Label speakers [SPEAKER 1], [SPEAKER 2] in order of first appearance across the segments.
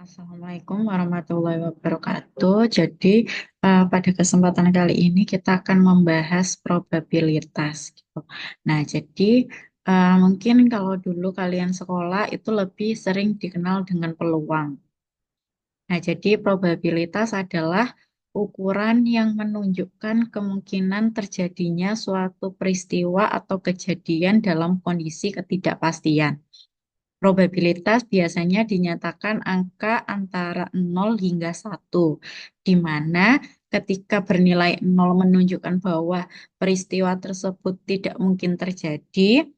[SPEAKER 1] Assalamualaikum warahmatullahi wabarakatuh. Jadi, pada kesempatan kali ini kita akan membahas probabilitas gitu. Nah, jadi mungkin kalau dulu kalian sekolah itu lebih sering dikenal dengan peluang. Nah, jadi probabilitas adalah ukuran yang menunjukkan kemungkinan terjadinya suatu peristiwa atau kejadian dalam kondisi ketidakpastian. Probabilitas biasanya dinyatakan angka antara 0 hingga 1, di mana ketika bernilai 0 menunjukkan bahwa peristiwa tersebut tidak mungkin terjadi,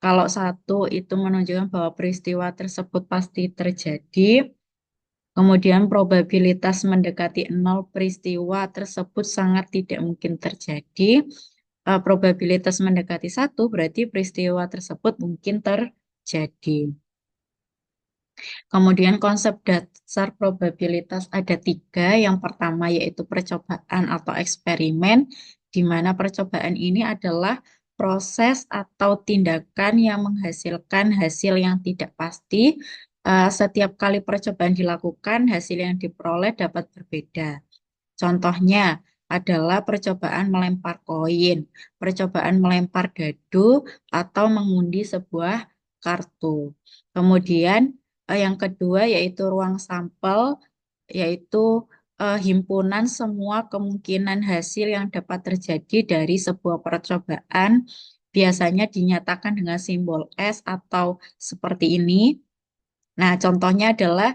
[SPEAKER 1] kalau 1 itu menunjukkan bahwa peristiwa tersebut pasti terjadi, kemudian probabilitas mendekati 0 peristiwa tersebut sangat tidak mungkin terjadi. Probabilitas mendekati 1 berarti peristiwa tersebut mungkin terjadi. Kemudian konsep dasar probabilitas ada 3. Yang pertama yaitu percobaan atau eksperimen, di mana percobaan ini adalah proses atau tindakan yang menghasilkan hasil yang tidak pasti. Setiap kali percobaan dilakukan, hasil yang diperoleh dapat berbeda. Contohnya adalah percobaan melempar koin, percobaan melempar dadu, atau mengundi sebuah kartu. Kemudian yang kedua yaitu ruang sampel, yaitu himpunan semua kemungkinan hasil yang dapat terjadi dari sebuah percobaan, biasanya dinyatakan dengan simbol S atau seperti ini. Nah, contohnya adalah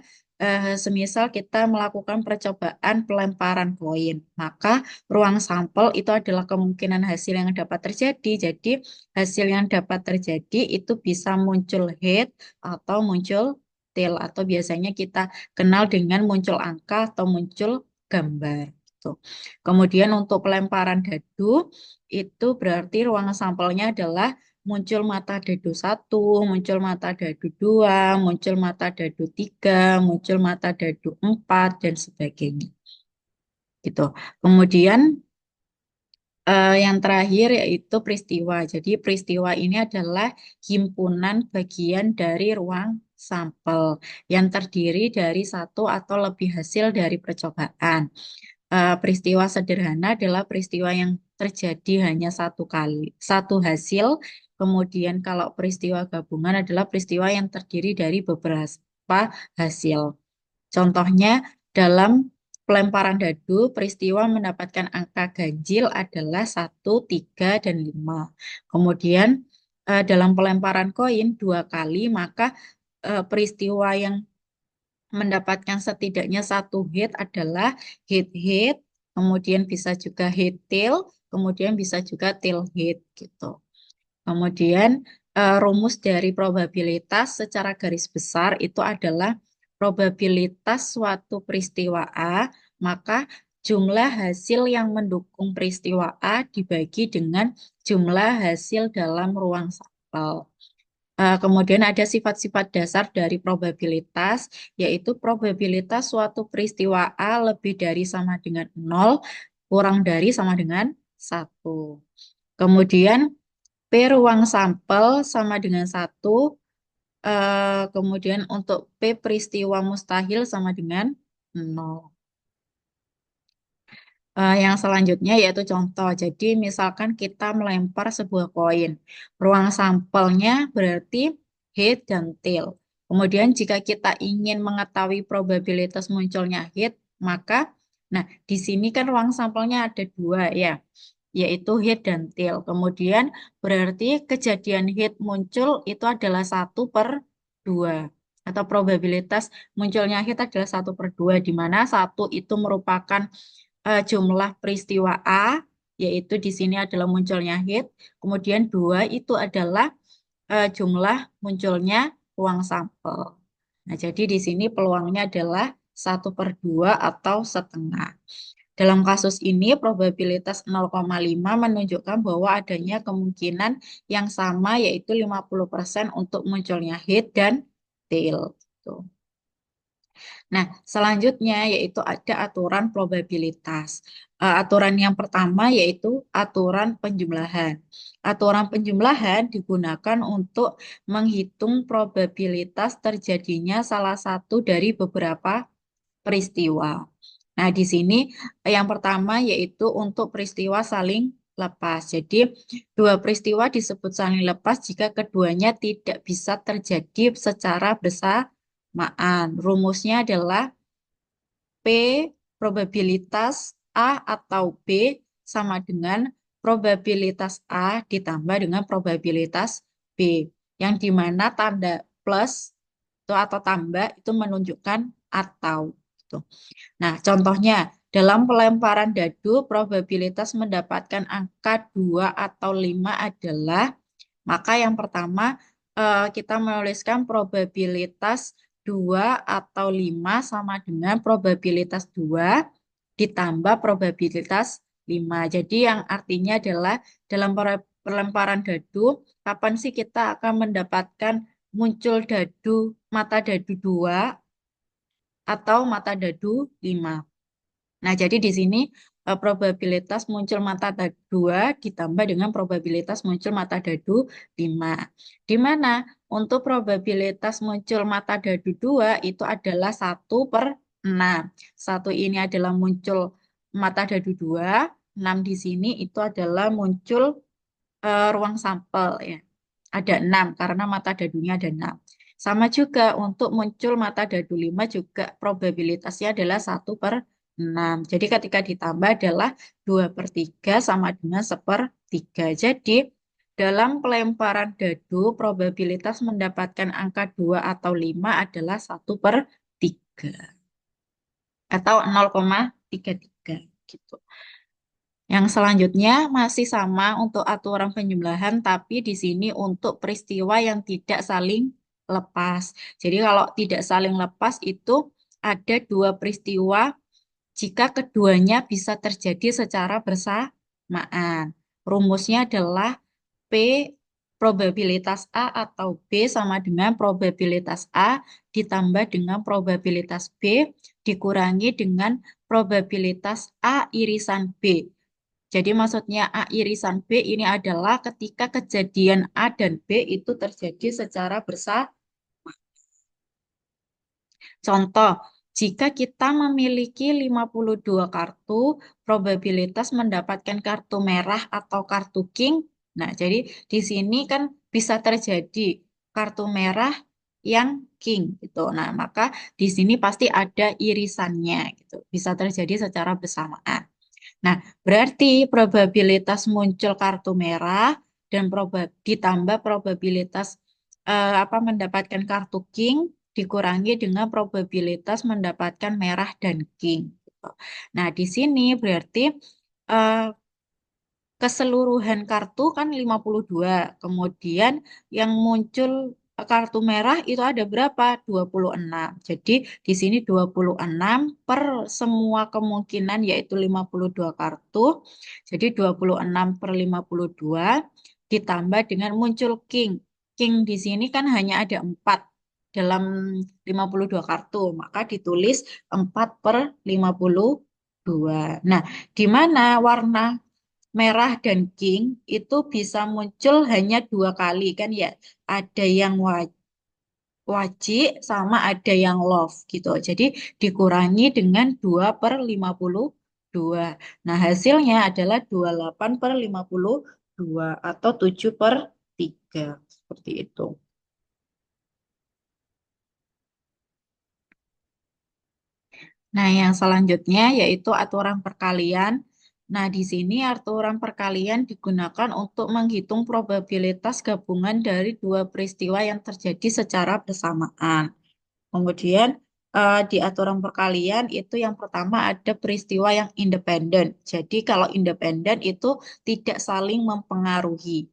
[SPEAKER 1] semisal kita melakukan percobaan pelemparan koin, maka ruang sampel itu adalah kemungkinan hasil yang dapat terjadi. Jadi, hasil yang dapat terjadi itu bisa muncul head atau muncul tail, atau biasanya kita kenal dengan muncul angka atau muncul gambar. Gitu. Kemudian untuk pelemparan dadu, itu berarti ruang sampelnya adalah muncul mata dadu 1, muncul mata dadu 2, muncul mata dadu 3, muncul mata dadu 4, dan sebagainya. Gitu. Kemudian yang terakhir yaitu peristiwa. Jadi peristiwa ini adalah himpunan bagian dari ruang sampel yang terdiri dari satu atau lebih hasil dari percobaan. Peristiwa sederhana adalah peristiwa yang terjadi hanya satu kali, satu hasil. Kemudian kalau peristiwa gabungan adalah peristiwa yang terdiri dari beberapa hasil. Contohnya dalam pelemparan dadu, peristiwa mendapatkan angka ganjil adalah 1, 3, dan 5. Kemudian dalam pelemparan koin 2 kali, maka peristiwa yang mendapatkan setidaknya satu hit adalah hit-hit, kemudian bisa juga hit-tail, kemudian bisa juga tail-hit gitu. Kemudian rumus dari probabilitas secara garis besar itu adalah probabilitas suatu peristiwa A, maka jumlah hasil yang mendukung peristiwa A dibagi dengan jumlah hasil dalam ruang sampel. Kemudian ada sifat-sifat dasar dari probabilitas, yaitu probabilitas suatu peristiwa A lebih dari sama dengan 0, kurang dari sama dengan 1. Kemudian P ruang sampel sama dengan 1, kemudian untuk P peristiwa mustahil sama dengan 0. Yang selanjutnya yaitu contoh. Jadi misalkan kita melempar sebuah koin. Ruang sampelnya berarti head dan tail. Kemudian jika kita ingin mengetahui probabilitas munculnya head, maka nah di sini kan ruang sampelnya ada 2 ya, yaitu head dan tail. Kemudian berarti kejadian head muncul itu adalah 1/2. Atau probabilitas munculnya head adalah 1/2, di mana 1 itu merupakan jumlah peristiwa A, yaitu di sini adalah munculnya hit. Kemudian 2 itu adalah jumlah munculnya ruang sampel. Nah, jadi di sini peluangnya adalah 1/2 atau setengah. Dalam kasus ini, probabilitas 0,5 menunjukkan bahwa adanya kemungkinan yang sama, yaitu 50% untuk munculnya hit dan tail. Gitu. Nah, selanjutnya yaitu ada aturan probabilitas. Aturan yang pertama yaitu aturan penjumlahan. Aturan penjumlahan digunakan untuk menghitung probabilitas terjadinya salah satu dari beberapa peristiwa. Nah, di sini yang pertama yaitu untuk peristiwa saling lepas. Jadi, dua peristiwa disebut saling lepas jika keduanya tidak bisa terjadi secara bersamaan. Rumusnya adalah P probabilitas A atau B sama dengan probabilitas A ditambah dengan probabilitas B. Yang dimana tanda plus itu atau tambah itu menunjukkan atau. Gitu. Nah, contohnya dalam pelemparan dadu, probabilitas mendapatkan angka 2 atau 5 adalah, maka yang pertama kita menuliskan probabilitas 2 atau 5 sama dengan probabilitas 2 ditambah probabilitas 5. Jadi yang artinya adalah dalam pelemparan dadu, kapan sih kita akan mendapatkan muncul dadu, mata dadu 2 atau mata dadu 5. Nah, jadi di sini probabilitas muncul mata dadu 2 ditambah dengan probabilitas muncul mata dadu 5. Di mana untuk probabilitas muncul mata dadu 2 itu adalah 1/6. Satu ini adalah muncul mata dadu 2, 6 di sini itu adalah muncul ruang sampel ya. Ada 6 karena mata dadunya ada 6. Sama juga untuk muncul mata dadu 5 juga probabilitasnya adalah 1/6. Jadi ketika ditambah adalah 2/3 sama dengan 1/3. Jadi dalam pelemparan dadu probabilitas mendapatkan angka 2 atau 5 adalah 1/3 atau 0,33 gitu. Yang selanjutnya masih sama untuk aturan penjumlahan, tapi di sini untuk peristiwa yang tidak saling lepas. Jadi kalau tidak saling lepas itu ada dua peristiwa jika keduanya bisa terjadi secara bersamaan. Rumusnya adalah P probabilitas A atau B sama dengan probabilitas A ditambah dengan probabilitas B dikurangi dengan probabilitas A irisan B. Jadi maksudnya A irisan B ini adalah ketika kejadian A dan B itu terjadi secara bersamaan. Contoh, jika kita memiliki 52 kartu, probabilitas mendapatkan kartu merah atau kartu king. Nah, jadi di sini kan bisa terjadi kartu merah yang king gitu. Nah, maka di sini pasti ada irisannya gitu. Bisa terjadi secara bersamaan. Nah, berarti probabilitas muncul kartu merah dan ditambah probabilitas mendapatkan kartu king dikurangi dengan probabilitas mendapatkan merah dan king. Gitu. Nah, di sini berarti eh, keseluruhan kartu kan 52. Kemudian yang muncul kartu merah itu ada berapa? 26. Jadi di sini 26 per semua kemungkinan yaitu 52 kartu. Jadi 26 per 52 ditambah dengan muncul king. King di sini kan hanya ada 4 dalam 52 kartu. Maka ditulis 4 per 52. Nah, di mana warna merah dan king itu bisa muncul hanya 2 kali kan ya. Ada yang wajib sama ada yang love gitu. Jadi dikurangi dengan 2/52. Nah, hasilnya adalah 28/52 atau 7/3. Seperti itu. Nah, yang selanjutnya yaitu aturan perkalian. Nah, di sini aturan perkalian digunakan untuk menghitung probabilitas gabungan dari dua peristiwa yang terjadi secara bersamaan. Kemudian di aturan perkalian itu yang pertama ada peristiwa yang independen. Jadi kalau independen itu tidak saling mempengaruhi.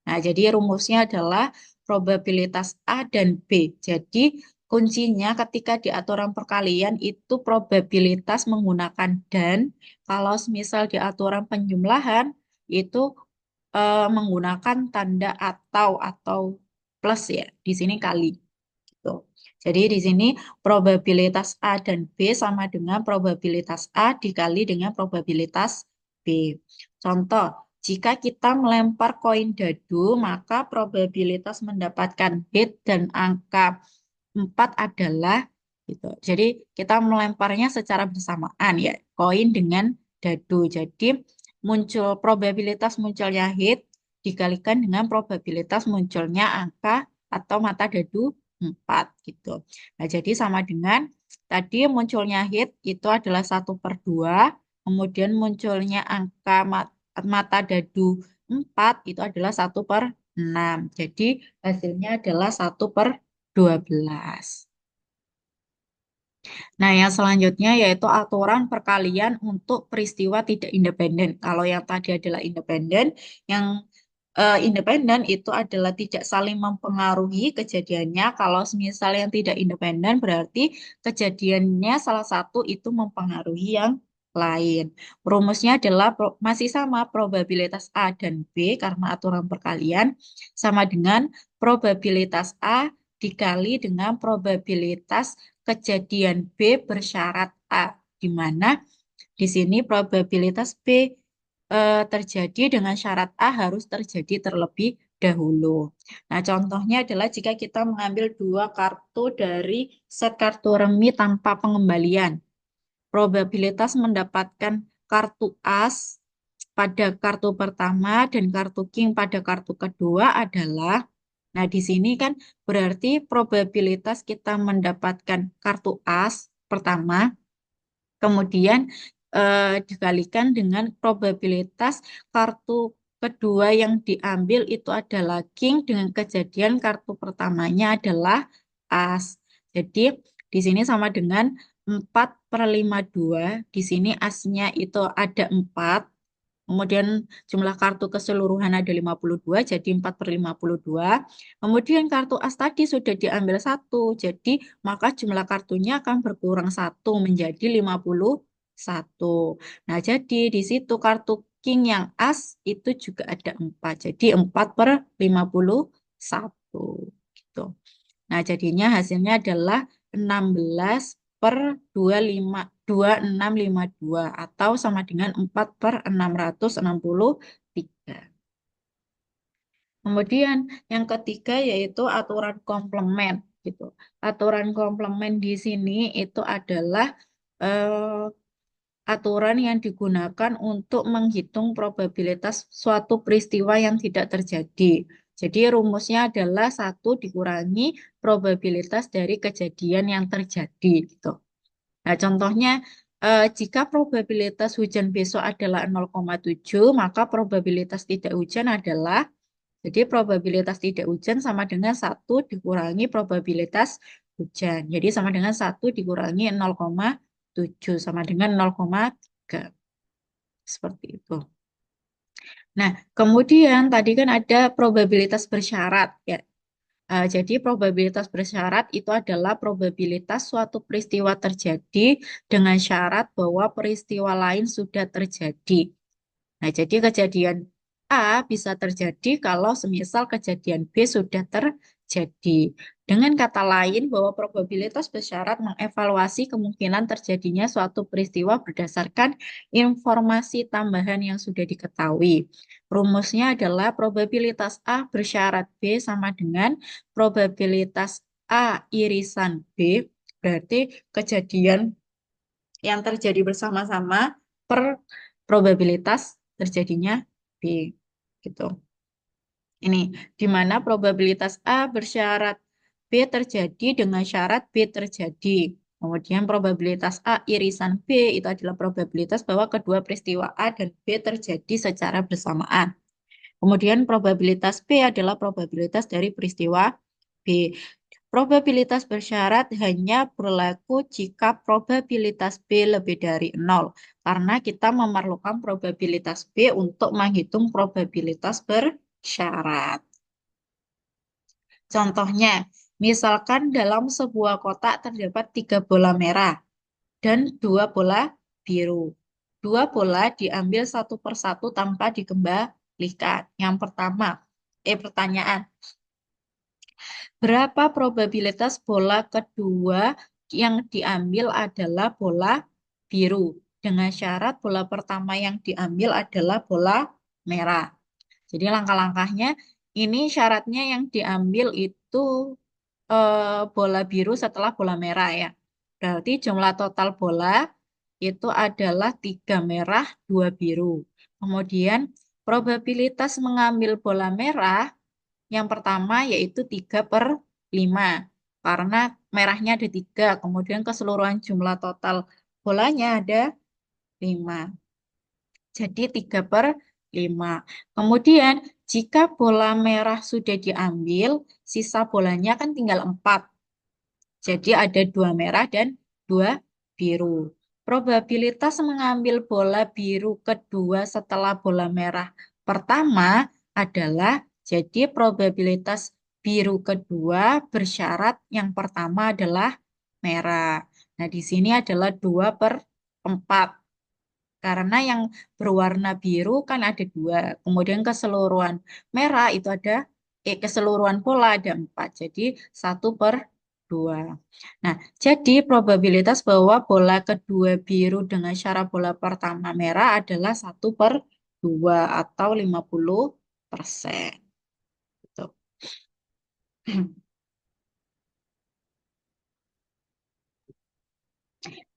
[SPEAKER 1] Nah, jadi rumusnya adalah probabilitas A dan B. Jadi kuncinya ketika di aturan perkalian itu probabilitas menggunakan dan. Kalau misal di aturan penjumlahan itu menggunakan tanda atau plus ya. Di sini kali. Gitu. Jadi di sini probabilitas A dan B sama dengan probabilitas A dikali dengan probabilitas B. Contoh, jika kita melempar koin dadu, maka probabilitas mendapatkan hit dan angka 4 adalah gitu. Jadi kita melemparnya secara bersamaan ya, koin dengan dadu. Jadi muncul probabilitas munculnya hit dikalikan dengan probabilitas munculnya angka atau mata dadu 4 gitu. Nah, jadi sama dengan tadi munculnya hit itu adalah 1/2, kemudian munculnya angka mata dadu 4 itu adalah 1/6. Jadi hasilnya adalah 1/12. Nah, yang selanjutnya yaitu aturan perkalian untuk peristiwa tidak independen. Kalau yang tadi adalah independen, yang independen itu adalah tidak saling mempengaruhi kejadiannya. Kalau misal yang tidak independen berarti kejadiannya salah satu itu mempengaruhi yang lain. Rumusnya adalah masih sama probabilitas A dan B karena aturan perkalian sama dengan probabilitas A dikali dengan probabilitas kejadian B bersyarat A, di mana di sini probabilitas B terjadi dengan syarat A harus terjadi terlebih dahulu. Nah, contohnya adalah jika kita mengambil dua kartu dari set kartu remi tanpa pengembalian. Probabilitas mendapatkan kartu as pada kartu pertama dan kartu king pada kartu kedua adalah, nah di sini kan berarti probabilitas kita mendapatkan kartu as pertama kemudian dikalikan dengan probabilitas kartu kedua yang diambil itu adalah king dengan kejadian kartu pertamanya adalah as. Jadi di sini sama dengan 4/52. Di sini asnya itu ada 4. Kemudian jumlah kartu keseluruhan ada 52, jadi 4/52. Kemudian kartu as tadi sudah diambil satu, jadi maka jumlah kartunya akan berkurang satu menjadi 51. Nah, jadi di situ kartu king yang as itu juga ada 4, jadi 4/51. Gitu. Nah, jadinya hasilnya adalah 16/2652 atau sama dengan 4/663. Kemudian yang ketiga yaitu aturan komplement gitu. Aturan komplement di sini itu adalah eh, aturan yang digunakan untuk menghitung probabilitas suatu peristiwa yang tidak terjadi. Jadi rumusnya adalah satu dikurangi probabilitas dari kejadian yang terjadi gitu. Nah, contohnya jika probabilitas hujan besok adalah 0,7, maka probabilitas tidak hujan adalah, jadi probabilitas tidak hujan sama dengan satu dikurangi probabilitas hujan. Jadi sama dengan satu dikurangi 0,7 sama dengan 0,3. Seperti itu. Nah, kemudian tadi kan ada probabilitas bersyarat ya. Jadi probabilitas bersyarat itu adalah probabilitas suatu peristiwa terjadi dengan syarat bahwa peristiwa lain sudah terjadi. Nah, jadi kejadian A bisa terjadi kalau semisal kejadian B sudah terjadi. Dengan kata lain, bahwa probabilitas bersyarat mengevaluasi kemungkinan terjadinya suatu peristiwa berdasarkan informasi tambahan yang sudah diketahui. Rumusnya adalah probabilitas A bersyarat B sama dengan probabilitas A irisan B, berarti kejadian yang terjadi bersama-sama per probabilitas terjadinya B gitu. Ini di mana probabilitas A bersyarat B terjadi dengan syarat B terjadi. Kemudian probabilitas A irisan B itu adalah probabilitas bahwa kedua peristiwa A dan B terjadi secara bersamaan. Kemudian probabilitas B adalah probabilitas dari peristiwa B. Probabilitas bersyarat hanya berlaku jika probabilitas B lebih dari 0, karena kita memerlukan probabilitas B untuk menghitung probabilitas bersyarat. Contohnya, misalkan dalam sebuah kotak terdapat 3 bola merah dan 2 bola biru. 2 bola diambil satu persatu tanpa dikembalikan. Yang pertama, pertanyaan. Berapa probabilitas bola kedua yang diambil adalah bola biru. Dengan syarat bola pertama yang diambil adalah bola merah. Jadi langkah-langkahnya ini syaratnya yang diambil itu bola biru setelah bola merah ya. Berarti jumlah total bola itu adalah 3 merah, 2 biru. Kemudian probabilitas mengambil bola merah yang pertama yaitu 3/5. Karena merahnya ada 3, kemudian keseluruhan jumlah total bolanya ada 5. Jadi 3/5. Kemudian jika bola merah sudah diambil, sisa bolanya kan tinggal 4. Jadi ada 2 merah dan 2 biru. Probabilitas mengambil bola biru kedua setelah bola merah pertama adalah jadi probabilitas biru kedua bersyarat yang pertama adalah merah. Nah, di sini adalah 2/4. Karena yang berwarna biru kan ada 2. Kemudian keseluruhan merah itu ada, keseluruhan bola ada 4. Jadi 1/2. Nah, jadi probabilitas bahwa bola kedua biru dengan syarat bola pertama merah adalah 1/2 atau 50%. Gitu.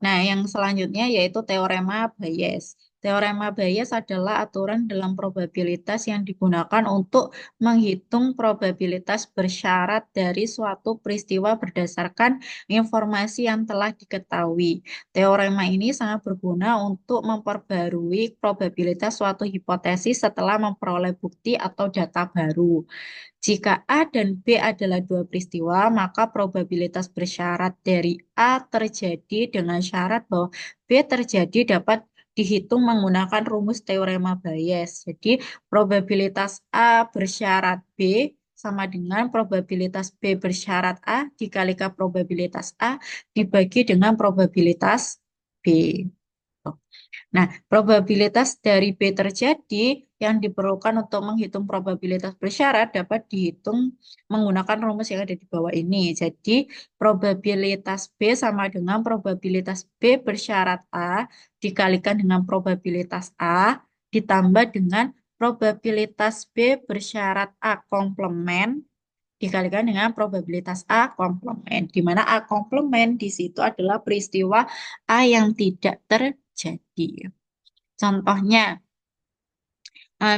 [SPEAKER 1] Nah, yang selanjutnya yaitu teorema Bayes. Teorema Bayes adalah aturan dalam probabilitas yang digunakan untuk menghitung probabilitas bersyarat dari suatu peristiwa berdasarkan informasi yang telah diketahui. Teorema ini sangat berguna untuk memperbarui probabilitas suatu hipotesis setelah memperoleh bukti atau data baru. Jika A dan B adalah dua peristiwa, maka probabilitas bersyarat dari A terjadi dengan syarat bahwa B terjadi dapat dihitung menggunakan rumus teorema Bayes. Jadi, probabilitas A bersyarat B sama dengan probabilitas B bersyarat A dikalikan probabilitas A dibagi dengan probabilitas B. Nah, probabilitas dari B terjadi yang diperlukan untuk menghitung probabilitas bersyarat dapat dihitung menggunakan rumus yang ada di bawah ini. Jadi, probabilitas B sama dengan probabilitas B bersyarat A dikalikan dengan probabilitas A ditambah dengan probabilitas B bersyarat A komplement dikalikan dengan probabilitas A komplement, di mana A komplement di situ adalah peristiwa A yang tidak terjadi. Contohnya,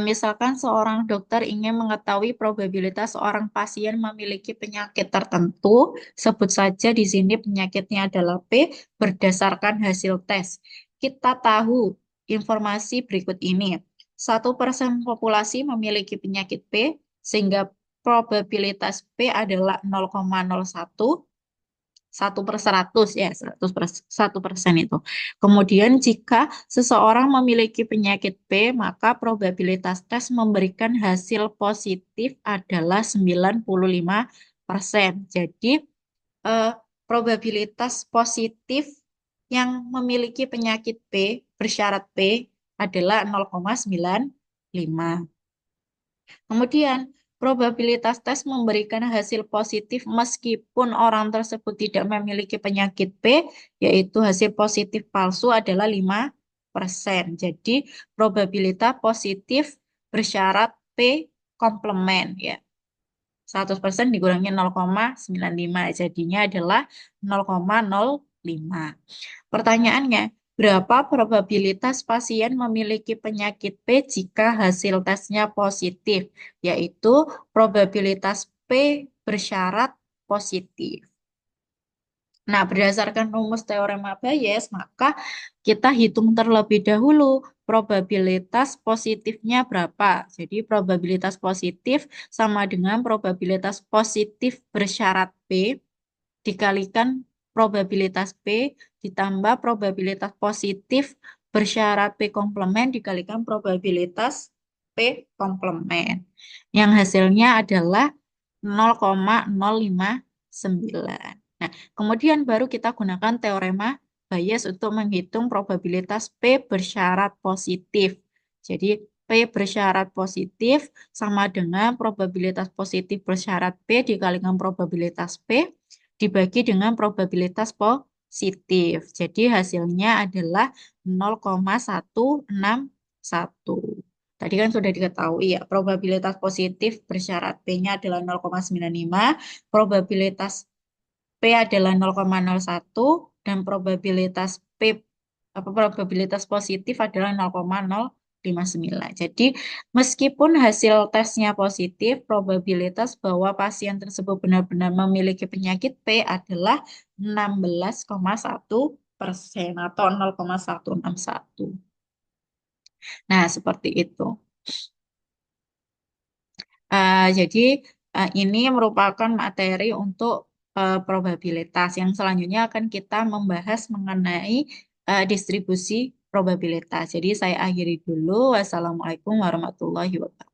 [SPEAKER 1] misalkan seorang dokter ingin mengetahui probabilitas seorang pasien memiliki penyakit tertentu, sebut saja di sini penyakitnya adalah P berdasarkan hasil tes. Kita tahu informasi berikut ini. 1% populasi memiliki penyakit P, sehingga probabilitas P adalah 0,01, 1/100 ya, 1% itu. Kemudian jika seseorang memiliki penyakit P, maka probabilitas tes memberikan hasil positif adalah 95%. Jadi eh, probabilitas positif yang memiliki penyakit P, bersyarat P, adalah 0,95. Kemudian, probabilitas tes memberikan hasil positif meskipun orang tersebut tidak memiliki penyakit P, yaitu hasil positif palsu adalah 5%. Jadi, probabilitas positif bersyarat P komplement ya. 100% dikurangi 0,95, jadinya adalah 0,05. Pertanyaannya, berapa probabilitas pasien memiliki penyakit P jika hasil tesnya positif? Yaitu probabilitas P bersyarat positif. Nah, berdasarkan rumus teorema Bayes, maka kita hitung terlebih dahulu probabilitas positifnya berapa. Jadi, probabilitas positif sama dengan probabilitas positif bersyarat P dikalikan probabilitas P ditambah probabilitas positif bersyarat P komplement dikalikan probabilitas P komplement. Yang hasilnya adalah 0,059. Nah, kemudian baru kita gunakan teorema Bayes untuk menghitung probabilitas P bersyarat positif. Jadi, P bersyarat positif sama dengan probabilitas positif bersyarat P dikalikan probabilitas P dibagi dengan probabilitas positif. Jadi hasilnya adalah 0,161. Tadi kan sudah diketahui ya, probabilitas positif bersyarat P-nya adalah 0,95, probabilitas P adalah 0,01 dan probabilitas positif adalah 0,059. Jadi, meskipun hasil tesnya positif, probabilitas bahwa pasien tersebut benar-benar memiliki penyakit P adalah 16,1% atau 0,161. Nah, seperti itu. Jadi ini merupakan materi untuk probabilitas. Yang selanjutnya akan kita membahas mengenai distribusi probabilitas. Jadi saya akhiri dulu. Wassalamualaikum warahmatullahi wabarakatuh.